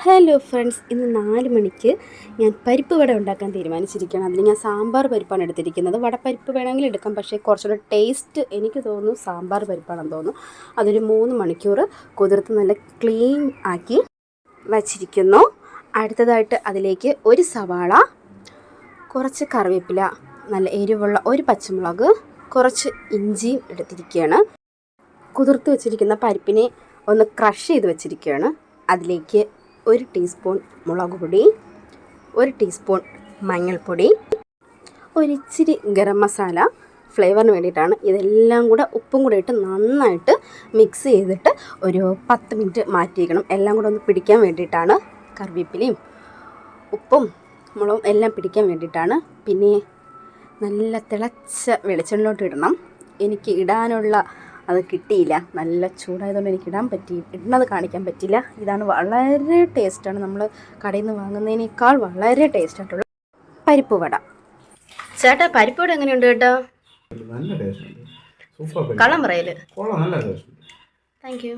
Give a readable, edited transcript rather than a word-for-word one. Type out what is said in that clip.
Hello friends, ഇന്ന് 4 മണിക്ക് ഞാൻ പരിപ്പ് വട ഉണ്ടാക്കാൻ തീരുമാനിച്ചിരിക്കുകയാണ്. അതിന് ഞാൻ സാമ്പാർ പരിപ്പാണ് എടുത്തിരിക്കുന്നത്. വടപ്പരിപ്പ് വേണമെങ്കിൽ എടുക്കാം, പക്ഷേ കുറച്ചുകൂടെ ടേസ്റ്റ് എനിക്ക് തോന്നുന്നു സാമ്പാർ പരിപ്പാണെന്ന് തോന്നുന്നു. അതൊരു 3 മണിക്കൂർ കുതിർത്ത് നല്ല ക്ലീൻ ആക്കി വച്ചിരിക്കുന്നു. അടുത്തതായിട്ട് അതിലേക്ക് ഒരു സവാള, കുറച്ച് കറിവേപ്പില, നല്ല എരിവുള്ള ഒരു പച്ചമുളക്, കുറച്ച് ഇഞ്ചിയും എടുത്തിരിക്കുകയാണ്. കുതിർത്ത് വെച്ചിരിക്കുന്ന പരിപ്പിനെ ഒന്ന് ക്രഷ് ചെയ്ത് വെച്ചിരിക്കുകയാണ്. അതിലേക്ക് 1 ടീസ്പൂൺ മുളക് പൊടി, 1 ടീസ്പൂൺ മഞ്ഞൾപ്പൊടി, ഒരിച്ചിരി ഗരം മസാല ഫ്ലേവറിന് വേണ്ടിയിട്ടാണ്. ഇതെല്ലാം കൂടെ ഉപ്പും കൂടെ ഇട്ട് നന്നായിട്ട് മിക്സ് ചെയ്തിട്ട് ഒരു 10 മിനിറ്റ് മാറ്റിയിരിക്കണം. എല്ലാം കൂടെ ഒന്ന് പിടിക്കാൻ വേണ്ടിയിട്ടാണ്. കറിവേപ്പിലയും ഉപ്പും മുളകും എല്ലാം പിടിക്കാൻ വേണ്ടിയിട്ടാണ്. പിന്നെ നല്ല തിളച്ച വെളിച്ചെണ്ണയിലോട്ട് ഇടണം. എനിക്ക് ഇടാനുള്ള അത് കിട്ടിയില്ല, നല്ല ചൂടായതുകൊണ്ട് എനിക്ക് ഇടുന്നത് കാണിക്കാൻ പറ്റില്ല. ഇതാണ് വളരെ ടേസ്റ്റാണ്, നമ്മൾ കടയിൽ നിന്ന് വാങ്ങുന്നതിനേക്കാൾ വളരെ ടേസ്റ്റായിട്ടുള്ള പരിപ്പ് വട. ചേട്ടാ, പരിപ്പ് വട എങ്ങനെയുണ്ട് കേട്ടോ? നല്ല ടേസ്റ്റ് ഉണ്ട്, സൂപ്പർ. കള്ളം പറയല്. നല്ല ടേസ്റ്റ്. Thank you.